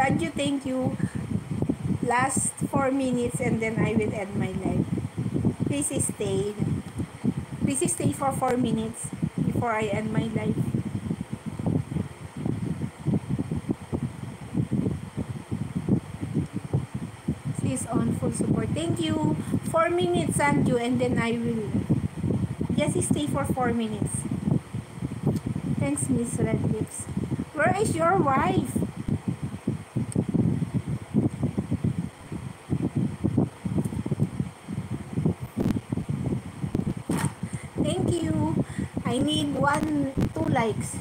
Sanju, thank you. Last 4 minutes and then I will end my live. Please stay. Please stay for 4 minutes before I end my live. She's on full support. Thank you. 4 minutes, Sanju, and then I will just stay for 4 minutes. Thanks, Miss Red Lips. Where is your wife? Thank you. I need 2 likes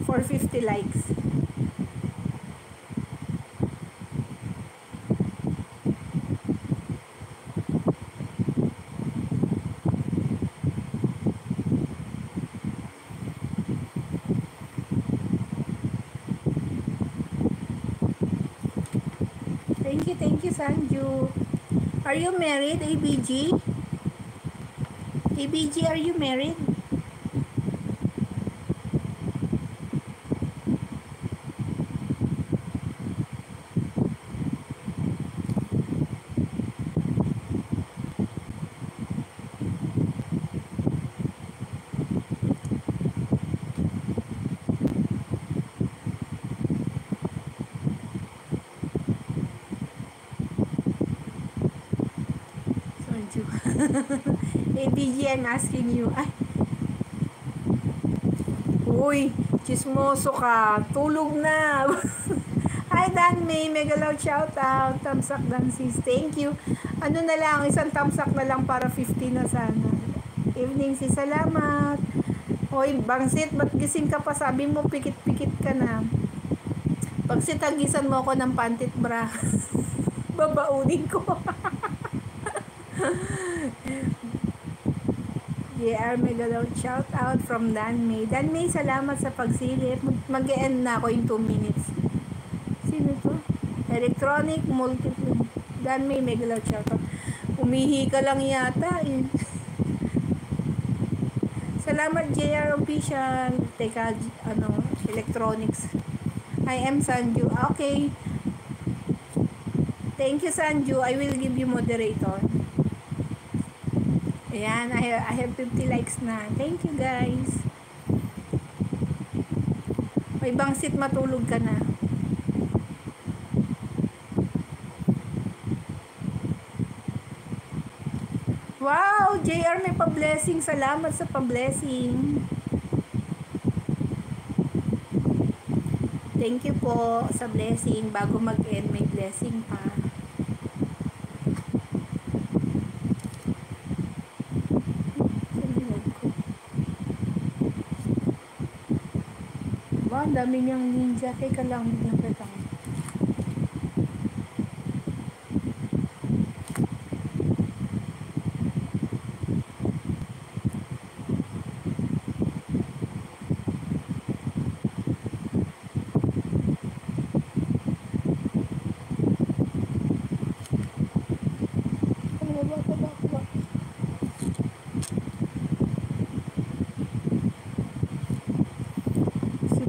for 50 likes. Thank you, Sanju. Are you married, ABG? ABG, are you married? ABG, I'm asking you. Ay. Uy, chismoso ka. Tulog na. Hi, Dan May. Mega loud shout out. Thumbs up, Dansis. Thank you. Ano na lang, isang thumbs up na lang para 50 na sana. Evening, si salamat. Hoy, Bangsit, ba't gising ka pa? Sabi mo, pikit-pikit ka na. Bangsit, tagisan mo ako ng pantit bra. Babaunin ko. JR, mega loud shout out from Dan May. Dan May, salamat sa pagsilip. Mag-e-end na ako in 2 minutes. Sino to? Electronic multiple. Dan May, mega loud shout out. Umihi ka lang yata eh. Salamat, JR official. Teka, electronics. I am Sanju. Okay. Thank you, Sanju. I will give you moderator. Ayan, I have 50 likes na. Thank you, guys. May Bangsit, matulog ka na. Wow, JR, may pa-blessing. Salamat sa pa-blessing. Thank you po sa blessing. Bago mag-end, may blessing pa. Wow, ang dami niyang ninja. Teka lang, bigyan kita.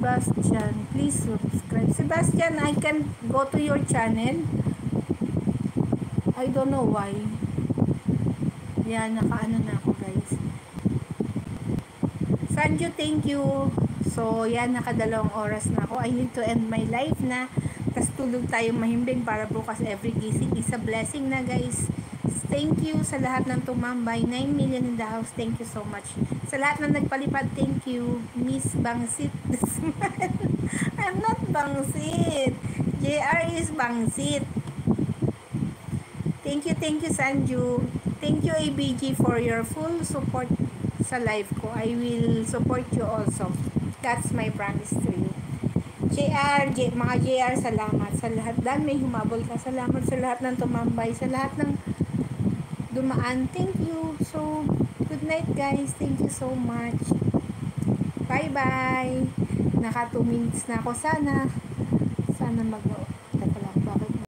Sebastian, please subscribe. Sebastian, I can go to your channel. I don't know why. Yan, nakaano na ako, guys. Sanju, thank you. So, yan, nakadalawang oras na ako. I need to end my life na. Tapos tulog tayong mahimbing para bukas every gising is a blessing na, guys. Thank you sa lahat ng tumambay. 9 million in the house. Thank you so much. Sa lahat ng nagpalipad, thank you. Miss Bangsit. I'm not Bangsit. JR is Bangsit. Thank you, Sanju. Thank you, ABG, for your full support sa live ko. I will support you also. That's my promise to you. Mga JR, salamat sa lahat. Dan, may humabol ka. Salamat sa lahat ng tumambay. Sa lahat ng dumaan. Thank you. So, good night, guys. Thank you so much. Bye-bye. Naka 2 minutes na ako. Sana mag